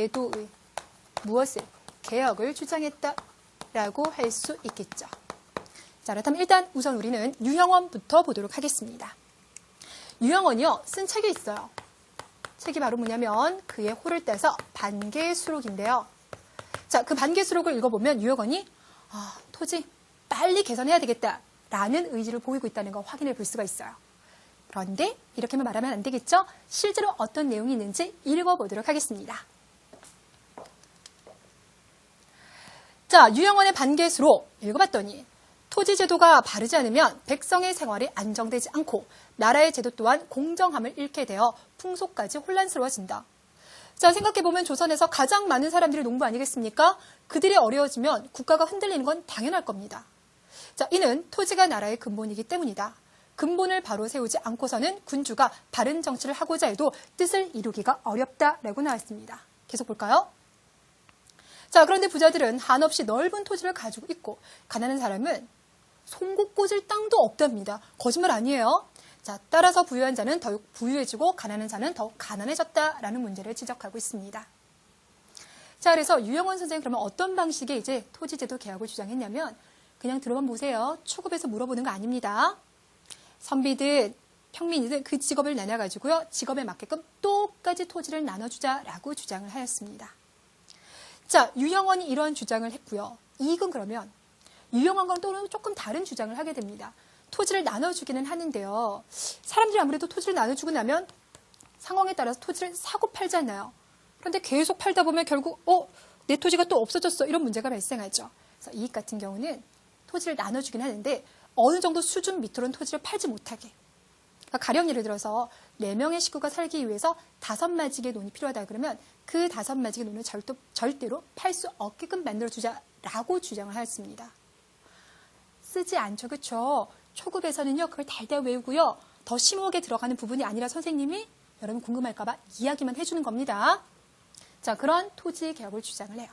제도의 무엇을? 개혁을 주장했다라고 할 수 있겠죠. 자, 그렇다면 일단 우선 우리는 유형원부터 보도록 하겠습니다. 유형원이요, 쓴 책이 있어요. 책이 바로 뭐냐면 그의 호를 따서 반개수록인데요. 자, 그 반개수록을 읽어보면 유형원이 토지 빨리 개선해야 되겠다라는 의지를 보이고 있다는 거 확인해 볼 수가 있어요. 그런데 이렇게만 말하면 안 되겠죠? 실제로 어떤 내용이 있는지 읽어보도록 하겠습니다. 자, 유형원의 반개수록 읽어봤더니 토지 제도가 바르지 않으면 백성의 생활이 안정되지 않고 나라의 제도 또한 공정함을 잃게 되어 풍속까지 혼란스러워진다. 자, 생각해보면 조선에서 가장 많은 사람들이 농부 아니겠습니까? 그들이 어려워지면 국가가 흔들리는 건 당연할 겁니다. 자, 이는 토지가 나라의 근본이기 때문이다. 근본을 바로 세우지 않고서는 군주가 바른 정치를 하고자 해도 뜻을 이루기가 어렵다라고 나왔습니다. 계속 볼까요? 자, 그런데 부자들은 한없이 넓은 토지를 가지고 있고 가난한 사람은 송곳 꽂을 땅도 없답니다. 거짓말 아니에요. 자, 따라서 부유한 자는 더욱 부유해지고 가난한 자는 더욱 가난해졌다라는 문제를 지적하고 있습니다. 자, 그래서 유형원 선생님 그러면 어떤 방식의 이제 토지제도 개혁을 주장했냐면 그냥 들어만 보세요. 초급에서 물어보는 거 아닙니다. 선비든 평민이든 그 직업을 나눠가지고요. 직업에 맞게끔 똑같이 토지를 나눠주자라고 주장을 하였습니다. 자, 유형원이 이런 주장을 했고요. 이익은 그러면 유형원과는 또 조금 다른 주장을 하게 됩니다. 토지를 나눠주기는 하는데요. 사람들이 아무래도 토지를 나눠주고 나면 상황에 따라서 토지를 사고 팔잖아요. 그런데 계속 팔다 보면 결국 내 토지가 또 없어졌어. 이런 문제가 발생하죠. 그래서 이익 같은 경우는 토지를 나눠주긴 하는데 어느 정도 수준 밑으로는 토지를 팔지 못하게. 그러니까 가령 예를 들어서 4명의 식구가 살기 위해서 5마지기의 논이 필요하다 그러면 그 5마지기의 논을 절대로 팔 수 없게끔 만들어주자라고 주장을 하였습니다. 쓰지 않죠. 그렇죠? 초급에서는요. 그걸 달달 외우고요. 더 심오하게 들어가는 부분이 아니라 선생님이 여러분 궁금할까 봐 이야기만 해주는 겁니다. 자, 그런 토지 개혁을 주장을 해요.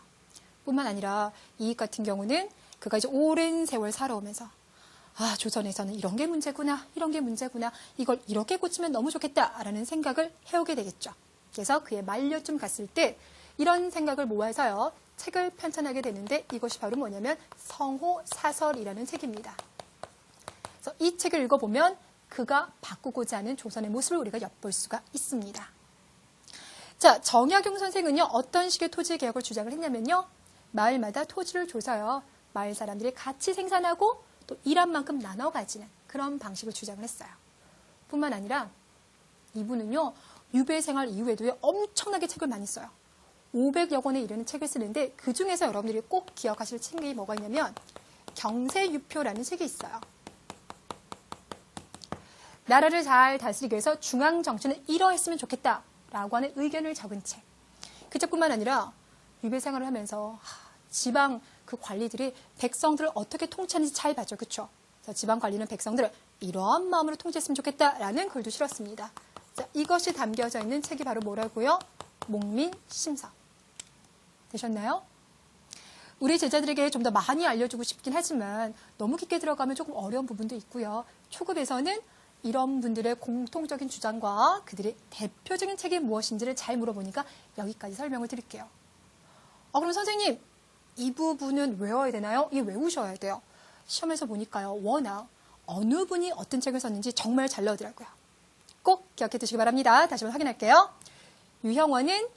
뿐만 아니라 이익 같은 경우는 그가 이제 오랜 세월 살아오면서 조선에서는 이런 게 문제구나, 이런 게 문제구나, 이걸 이렇게 고치면 너무 좋겠다라는 생각을 해오게 되겠죠. 그래서 그의 말년쯤 갔을 때 이런 생각을 모아서요. 책을 편찬하게 되는데 이것이 바로 뭐냐면 성호사설이라는 책입니다. 그래서 이 책을 읽어보면 그가 바꾸고자 하는 조선의 모습을 우리가 엿볼 수가 있습니다. 자, 정약용 선생은요. 어떤 식의 토지 개혁을 주장을 했냐면요. 마을마다 토지를 줘서요. 마을 사람들이 같이 생산하고 또 일한 만큼 나눠 가지는 그런 방식을 주장을 했어요. 뿐만 아니라 이분은요. 유배 생활 이후에도요. 엄청나게 책을 많이 써요. 500여 권에 이르는 책을 쓰는데 그중에서 여러분들이 꼭 기억하실 책이 뭐가 있냐면 경세유표라는 책이 있어요. 나라를 잘 다스리기 위해서 중앙 정치는 이러했으면 좋겠다라고 하는 의견을 적은 책. 그 책뿐만 아니라 유배 생활을 하면서 지방 그 관리들이 백성들을 어떻게 통치하는지 잘 봤죠. 그렇죠? 지방 관리는 백성들을 이러한 마음으로 통치했으면 좋겠다라는 글도 실었습니다. 자, 이것이 담겨져 있는 책이 바로 뭐라고요? 목민심서. 되셨나요? 우리 제자들에게 좀 더 많이 알려주고 싶긴 하지만 너무 깊게 들어가면 조금 어려운 부분도 있고요. 초급에서는 이런 분들의 공통적인 주장과 그들의 대표적인 책이 무엇인지를 잘 물어보니까 여기까지 설명을 드릴게요. 그럼 선생님, 이 부분은 외워야 되나요? 이 외우셔야 돼요. 시험에서 보니까요. 워낙 어느 분이 어떤 책을 썼는지 정말 잘 나오더라고요. 꼭 기억해 두시기 바랍니다. 다시 한번 확인할게요. 유형원은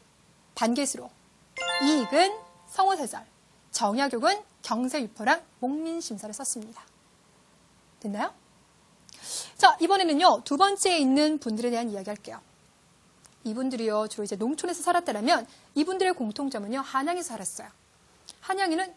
반개수록, 이익은 성호사설, 정약용은 경세유표랑 목민심서를 썼습니다. 됐나요? 자, 이번에는요. 두 번째에 있는 분들에 대한 이야기 할게요. 이분들이요. 주로 이제 농촌에서 살았다면 이분들의 공통점은요. 한양에서 살았어요. 한양에는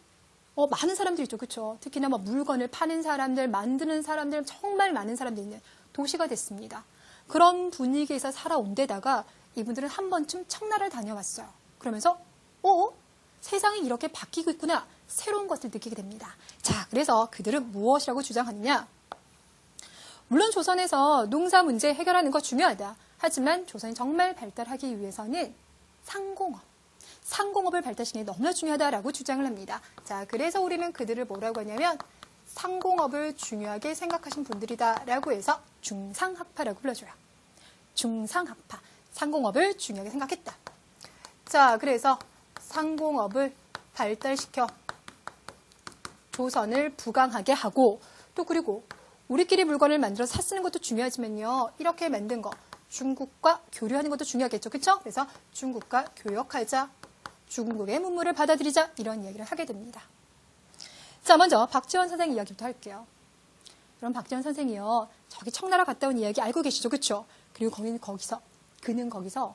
많은 사람들이 있죠. 그렇죠? 특히나 물건을 파는 사람들, 만드는 사람들, 정말 많은 사람들이 있는 도시가 됐습니다. 그런 분위기에서 살아온 데다가 이분들은 한 번쯤 청나라를 다녀왔어요. 그러면서 세상이 이렇게 바뀌고 있구나. 새로운 것을 느끼게 됩니다. 자, 그래서 그들은 무엇이라고 주장하느냐? 물론 조선에서 농사 문제 해결하는 거 중요하다. 하지만 조선이 정말 발달하기 위해서는 상공업을 발달시키는 게 너무나 중요하다라고 주장을 합니다. 자, 그래서 우리는 그들을 뭐라고 하냐면 상공업을 중요하게 생각하신 분들이다라고 해서 중상학파라고 불러줘요. 중상학파, 상공업을 중요하게 생각했다. 자, 그래서 상공업을 발달시켜 조선을 부강하게 하고 또 그리고 우리끼리 물건을 만들어 사 쓰는 것도 중요하지만요. 이렇게 만든 거 중국과 교류하는 것도 중요하겠죠. 그렇죠? 그래서 중국과 교역하자. 중국의 문물을 받아들이자. 이런 이야기를 하게 됩니다. 자, 먼저 박지원 선생 이야기부터 할게요. 그럼 박지원 선생이요. 저기 청나라 갔다 온 이야기 알고 계시죠? 그렇죠? 그리고 그는 거기서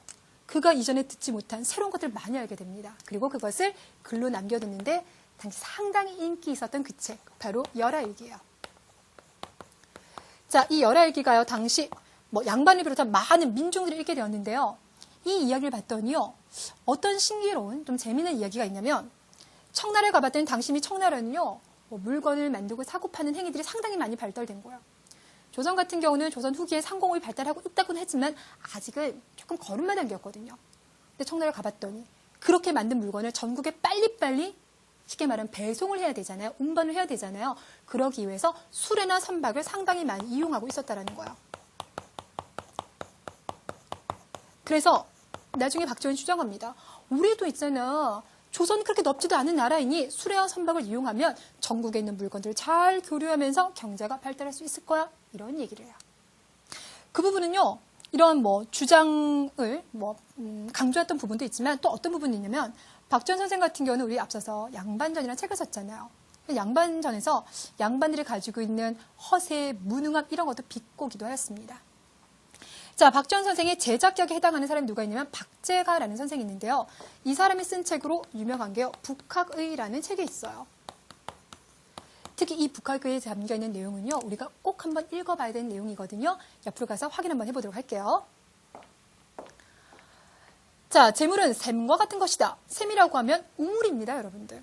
그가 이전에 듣지 못한 새로운 것들을 많이 알게 됩니다. 그리고 그것을 글로 남겨뒀는데 당시 상당히 인기 있었던 그 책, 바로 열하일기예요. 자, 이 열하일기가요, 당시 양반을 비롯한 많은 민중들이 읽게 되었는데요. 이 이야기를 봤더니요, 어떤 신기로운 좀 재미있는 이야기가 있냐면 청나라에 가봤더니 당시 청나라는요, 물건을 만들고 사고 파는 행위들이 상당히 많이 발달된 거예요. 조선 같은 경우는 조선 후기에 상공업이 발달하고 있다고는 했지만 아직은 조금 걸음마 단계였거든요. 근데 청나라를 가봤더니 그렇게 만든 물건을 전국에 빨리빨리 쉽게 말하면 배송을 해야 되잖아요. 운반을 해야 되잖아요. 그러기 위해서 수레나 선박을 상당히 많이 이용하고 있었다는 거예요. 그래서 나중에 박지원이 주장합니다. 우리도 있잖아. 조선은 그렇게 넓지도 않은 나라이니 수레와 선박을 이용하면 전국에 있는 물건들을 잘 교류하면서 경제가 발달할 수 있을 거야. 이런 얘기를 해요. 그 부분은요. 이런 주장을 강조했던 부분도 있지만 또 어떤 부분이 있냐면 박지원 선생 같은 경우는 우리 앞서서 양반전이라는 책을 썼잖아요. 양반전에서 양반들이 가지고 있는 허세, 무능함 이런 것도 비꼬기도 하였습니다. 자, 박지원 선생의 제작격에 해당하는 사람이 누가 있냐면 박제가라는 선생이 있는데요. 이 사람이 쓴 책으로 유명한 게요. 북학의라는 책이 있어요. 특히 이 북학의에 담겨있는 내용은요. 우리가 꼭 한번 읽어봐야 되는 내용이거든요. 옆으로 가서 확인 한번 해보도록 할게요. 자, 재물은 샘과 같은 것이다. 샘이라고 하면 우물입니다, 여러분들.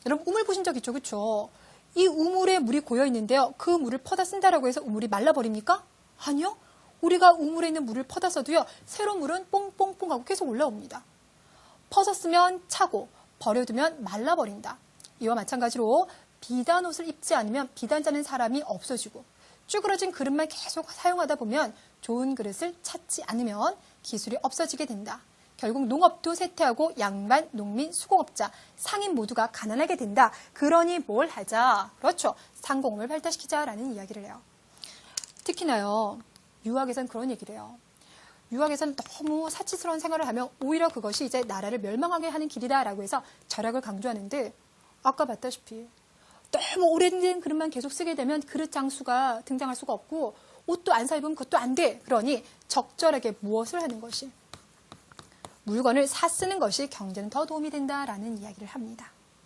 여러분 우물 보신 적 있죠? 그렇죠? 이 우물에 물이 고여 있는데요. 그 물을 퍼다 쓴다라고 해서 우물이 말라버립니까? 아니요. 우리가 우물에 있는 물을 퍼다 써도요. 새로운 물은 뽕뽕뽕 하고 계속 올라옵니다. 퍼서 쓰면 차고 버려두면 말라버린다. 이와 마찬가지로 비단 옷을 입지 않으면 비단 짜는 사람이 없어지고 쭈그러진 그릇만 계속 사용하다 보면 좋은 그릇을 찾지 않으면 기술이 없어지게 된다. 결국 농업도 쇠퇴하고 양반, 농민, 수공업자, 상인 모두가 가난하게 된다. 그러니 뭘 하자? 그렇죠. 상공업을 발달시키자라는 이야기를 해요. 특히나요. 유학에선 그런 얘기를 해요. 유학에서는 너무 사치스러운 생활을 하면 오히려 그것이 이제 나라를 멸망하게 하는 길이다라고 해서 절약을 강조하는데 아까 봤다시피 너무 오래된 그릇만 계속 쓰게 되면 그릇 장수가 등장할 수가 없고 옷도 안 사 입으면 그것도 안 돼. 그러니 적절하게 무엇을 하는 것이 물건을 사 쓰는 것이 경제는 더 도움이 된다라는 이야기를 합니다.